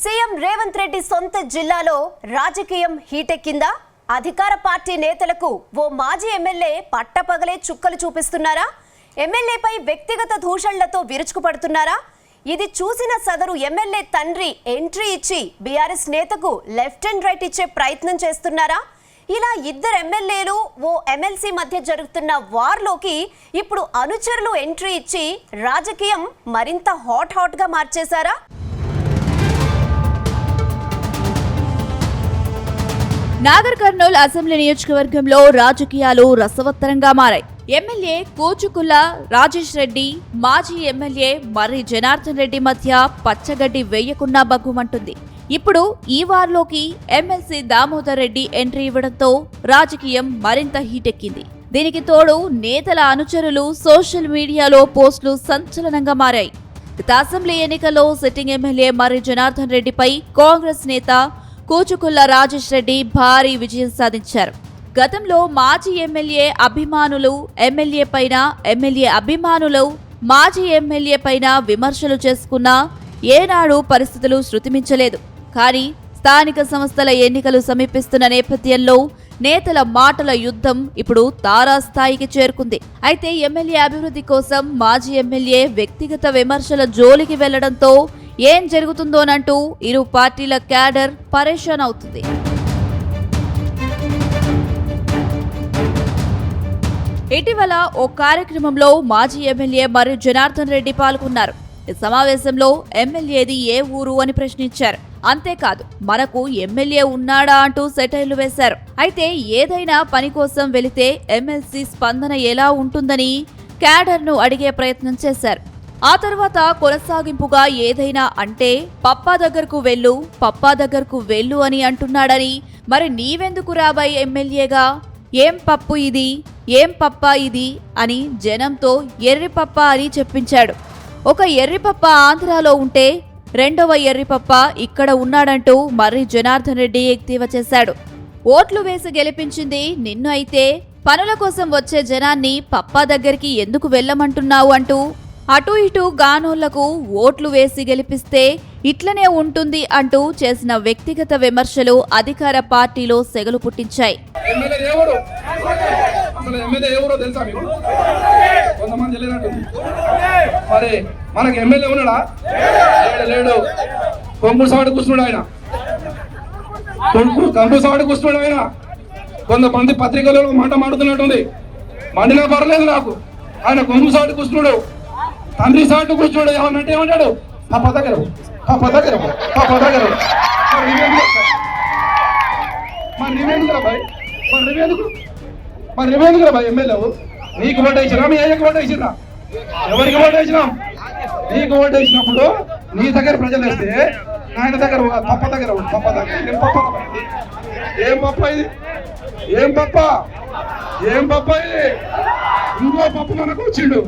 CM Revanth Reddy సొంత జిల్లాలో రాజకీయం హీటెక్కిందా? అధికార పార్టీ నేతలకు ఓ మాజీ ఎమ్మెల్యే పట్టపగలే చుక్కలు చూపిస్తున్నారా? ఎమ్మెల్యేపై వ్యక్తిగత దూషణలతో విరుచుకుపడుతున్నారా? ఇది చూసిన సదరు ఎమ్మెల్యే తండ్రి ఎంట్రీ ఇచ్చి బీఆర్ఎస్ నేతకు లెఫ్ట్ అండ్ రైట్ ఇచ్చే ప్రయత్నం చేస్తున్నారా? ఇలా ఇద్దరు ఎమ్మెల్యేలు ఓ ఎమ్మెల్సీ మధ్య జరుగుతున్న వార్లోకి ఇప్పుడు అనుచరులు ఎంట్రీ ఇచ్చి రాజకీయం మరింత హాట్ గా మార్చేశారా? నాగర్ కర్నూల్ అసెంబ్లీ నియోజకవర్గంలో రాజకీయాలు రసవత్తరంగా మారాయి. ఎమ్మెల్యే కూచుకుల్ల రాజేష్ రెడ్డి, మాజీ ఎమ్మెల్యే మర్రి జనార్దన్ రెడ్డి మధ్య పచ్చగడ్డి వేయకున్నా బగ్గుమంటుంది. ఇప్పుడు ఈ వార్లోకి ఎమ్మెల్సీ దామోదర్ రెడ్డి ఎంట్రీ ఇవ్వడంతో రాజకీయం మరింత హీటెక్కింది. దీనికి తోడు నేతల అనుచరులు సోషల్ మీడియాలో పోస్టులు సంచలనంగా మారాయి. గత అసెంబ్లీ ఎన్నికల్లో సిట్టింగ్ ఎమ్మెల్యే మర్రి జనార్దన్ రెడ్డిపై కాంగ్రెస్ నేత కూచుకుల్ల రాజేష్ రెడ్డి భారీ విజయం సాధించారు. గతంలో మాజీ ఎమ్మెల్యే అభిమానులు ఎమ్మెల్యే అభిమానులు మాజీ ఎమ్మెల్యే పైన విమర్శలు చేసుకున్నా ఏనాడు పరిస్థితులు శృతిమించలేదు. కానీ స్థానిక సంస్థల ఎన్నికలు సమీపిస్తున్న నేపథ్యంలో నేతల మాటల యుద్ధం ఇప్పుడు తారాస్థాయికి చేరుకుంది. అయితే ఎమ్మెల్యే అభివృద్ధి కోసం మాజీ ఎమ్మెల్యే వ్యక్తిగత విమర్శల జోలికి వెళ్లడంతో ఏం జరుగుతుందోనంటూ ఇరు పార్టీల క్యాడర్ పరేషాన్ అవుతుంది. ఇటీవల ఓ కార్యక్రమంలో మాజీ ఎమ్మెల్యే మర్రి జనార్దన్ రెడ్డి పాల్గొన్నారు. ఈ సమావేశంలో ఎమ్మెల్యేది ఏ ఊరు అని ప్రశ్నించారు. అంతేకాదు మనకు ఎమ్మెల్యే ఉన్నాడా అంటూ సెటైర్లు వేశారు. అయితే ఏదైనా పని కోసం వెళితే ఎమ్మెల్సీ స్పందన ఎలా ఉంటుందని క్యాడర్ను అడిగే ప్రయత్నం చేశారు. ఆ తర్వాత కొనసాగింపుగా ఏదైనా అంటే పప్పా దగ్గరకు వెళ్ళు అని అంటున్నాడని, మరి నీవెందుకు రాబాయ్ ఎమ్మెల్యేగా, ఏం పప్పా ఇది అని జనంతో ఎర్రిపప్ప అని చెప్పించాడు. ఒక ఎర్రిపప్ప ఆంధ్రాలో ఉంటే రెండవ ఎర్రిపప్ప ఇక్కడ ఉన్నాడంటూ మర్రి జనార్దన్ రెడ్డి ఎద్దేవా చేశాడు. ఓట్లు వేసి గెలిపించింది నిన్ను అయితే పనుల కోసం వచ్చే జనాన్ని పప్పా దగ్గరికి ఎందుకు వెళ్ళమంటున్నావు అంటూ అటు ఇటు గానోళ్లకు ఓట్లు వేసి గెలిపిస్తే ఇట్లనే ఉంటుంది అంటూ చేసిన వ్యక్తిగత విమర్శలు అధికార పార్టీలో సెగలు పుట్టించాయి. మనకి ఎమ్మెల్యే ఉన్నాడా? లేడు. కొంగు సాడు కూర్చున్నాడు ఆయన. కంపు సాడు కూర్చున్నాడు ఆయన. కొంతమంది పత్రికలలో మాట మాడుతున్నట్టుంది. మండినా పర్లేదు నాకు. ఆయన కొంగు సాడు కూర్చున్నాడు, తండ్రి సాటు కూర్చున్నాడు. ఏమన్నంటే ఏమంటాడు? పాప దగ్గర మరి నువ్వెందుకురా బాయ్ ఎమ్మెల్యే? నీకు ఓటు వేసినా, మీ అయ్యకు ఓటు వేసినా, ఎవరికి ఓటు వేసినాం? నీకు ఓటు వేసినప్పుడు నీ దగ్గర ప్రజలు వేస్తే ఆయన దగ్గర పప్ప దగ్గర ఏం పప్ప ఇది? ఇంకో పప్పు మనకు వచ్చిండు.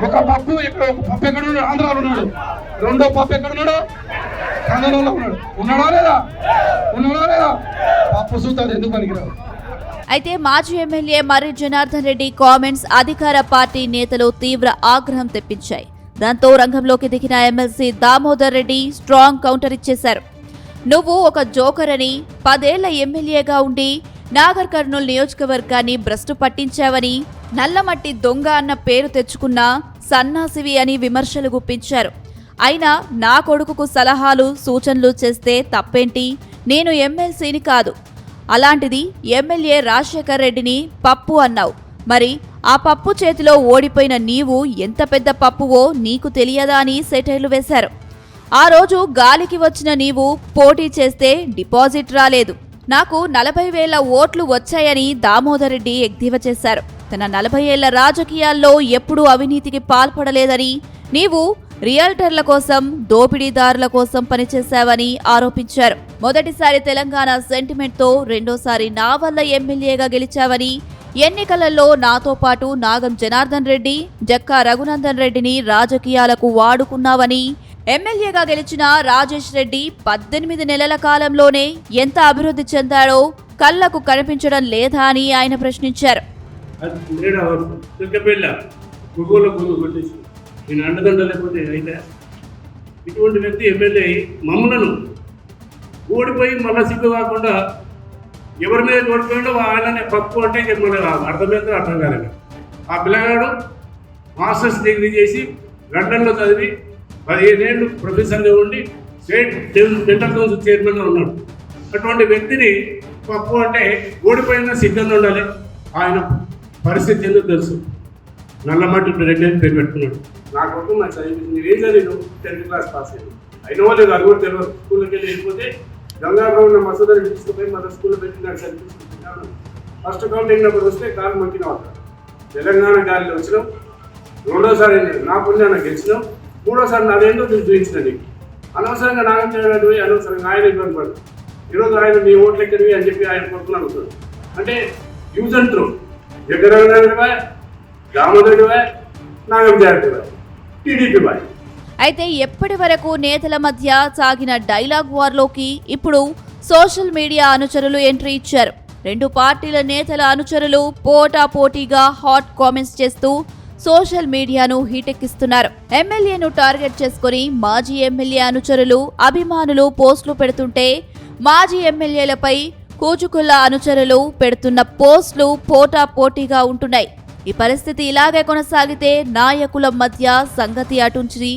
ఒక పప్పు ఇక్కడ, ఒక పప్పు ఎక్కడ ఉన్నాడు? ఆంధ్రాలో ఉన్నాడు. రెండో పప్పు ఎక్కడ ఉన్నాడు? కన్నడలో ఉన్నాడా లేదా? పప్పు చూద్దాం ఎందుకు పనికిరాదు. అయితే మాజీ ఎమ్మెల్యే మర్రి జనార్దన్ రెడ్డి కామెంట్స్ అధికార పార్టీ నేతలు తీవ్ర ఆగ్రహం తెప్పించాయి. దాంతో రంగంలోకి దిగిన MLC Damodar Reddy strong counter ఇచ్చేశారు. నువ్వు ఒక జోకర్ అని, 10 ఏళ్ల ఎమ్మెల్యేగా ఉండి నాగర్ కర్నూల్ నియోజకవర్గాన్ని భ్రష్టు పట్టించావని, నల్లమట్టి దొంగ అన్న పేరు తెచ్చుకున్న సన్నాసివి అని విమర్శలు గుప్పించారు. అయినా నా కొడుకుకు సలహాలు సూచనలు చేస్తే తప్పేంటి? నేను ఎమ్మెల్సీని కాదు. అలాంటిది ఎమ్మెల్యే రాజశేఖర్ రెడ్డిని పప్పు అన్నావు. మరి ఆ పప్పు చేతిలో ఓడిపోయిన నీవు ఎంత పెద్ద పప్పువో నీకు తెలియదా అని సెటైర్లు వేశారు. ఆ రోజు గాలికి వచ్చిన నీవు పోటీ చేస్తే డిపాజిట్ రాలేదు. నాకు 40,000 ఓట్లు వచ్చాయని దామోదర్ రెడ్డి ఎద్దేవా చేశారు. తన 40 ఏళ్ల రాజకీయాల్లో ఎప్పుడూ అవినీతికి పాల్పడలేదని, నీవు రియల్టర్ల కోసం, దోపిడీదారుల కోసం పనిచేశావని ఆరోపించారు. మొదటిసారి తెలంగాణ సెంటిమెంట్తో రెండోసారి నా వల్ల ఎమ్మెల్యేగా గెలిచావని, ఎన్నికలలో నాతో పాటు నాగం జనార్దన్ రెడ్డి, జక్కా రఘునందన్ రెడ్డిని రాజకీయాలకు వాడుకున్నావని, ఎమ్మెల్యేగా గెలిచిన రాజేష్ రెడ్డి 18 నెలల కాలంలోనే ఎంత అభివృద్ధి చెందాడో కళ్లకు కనిపించడం లేదా అని ఆయన ప్రశ్నించారు. నేను అండదండ లేకపోతే అయితే ఇటువంటి వ్యక్తి ఎమ్మెల్యే మమ్మలను ఓడిపోయి మళ్ళీ సిగ్గు కాకుండా ఎవరి మీద ఓడిపోయాడో ఆయననే పప్పు అంటే మళ్ళీ అర్థమైందో అర్థం కాలేదు. ఆ పిల్లగాడు మాస్టర్స్ డిగ్రీ చేసి లండన్లో చదివి 15 ఏళ్ళు ప్రొఫెసర్గా ఉండి స్టేట్ డెంటల్ కౌన్సిల్ చైర్మన్గా ఉన్నాడు. అటువంటి వ్యక్తిని పప్పు అంటే ఓడిపోయినా సిద్ధంగా ఉండాలి. ఆయన పరిస్థితి ఎందుకు తెలుసు. నల్లమట్టి రెడ్డి పేరు పెట్టుకున్నాడు. నా కొడుకు నాకు చదివించింది ఏం చదివి 10th క్లాస్ పాస్ అయ్యింది. అయిన వాళ్ళు అది కూడా తెలియదు. స్కూల్కి వెళ్ళి వెళ్ళిపోతే గంగాపురం మసూదరి తీసుకుపోయి మన స్కూల్లో పెట్టి నాకు చదివిస్తున్నాను. ఫస్ట్ కౌంటింగ్ అప్పుడు వస్తే కాలు మంచిగా అవుతారు. తెలంగాణ గాలిలో వచ్చినాం. రెండోసారి నా పుణ్యాన గెలిచినాం. మూడోసారి నాదేంటో చూపించిన నీకు అనవసరంగా నాగేశ్వరరావు పోయి అనవసరంగా ఆయన ఇబ్బంది పడుతుంది. ఈరోజు ఆయన మీ ఓట్లు ఎక్కడివి అని చెప్పి ఆయన కొడుకుని అడుగుతాడు. అంటే use and throw Jagan bye, Damodarudu bye, Nageswara Rao bye, TDP bye. అయితే ఎప్పటి వరకు నేతల మధ్య సాగిన డైలాగ్ వార్లోకి ఇప్పుడు సోషల్ మీడియా అనుచరులు ఎంట్రీ ఇచ్చారు. రెండు పార్టీల నేతల అనుచరులు పోటాపోటీగా హాట్ కామెంట్స్ చేస్తూ సోషల్ మీడియాను హీటెక్కిస్తున్నారు. ఎమ్మెల్యేను టార్గెట్ చేసుకుని మాజీ ఎమ్మెల్యే అనుచరులు, అభిమానులు పోస్టులు పెడుతుంటే మాజీ ఎమ్మెల్యేలపై కూచుకుల్ల అనుచరులు పెడుతున్న పోస్టులు పోటాపోటీగా ఉంటున్నాయి. ఈ పరిస్థితి ఇలాగే కొనసాగితే నాయకుల మధ్య సంగతి అటుంచి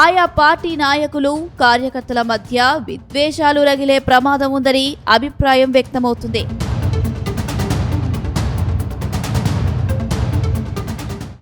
ఆయా పార్టీ నాయకులు, కార్యకర్తల మధ్య విద్వేషాలు రగిలే ప్రమాదం ఉందని అభిప్రాయం వ్యక్తమవుతుంది.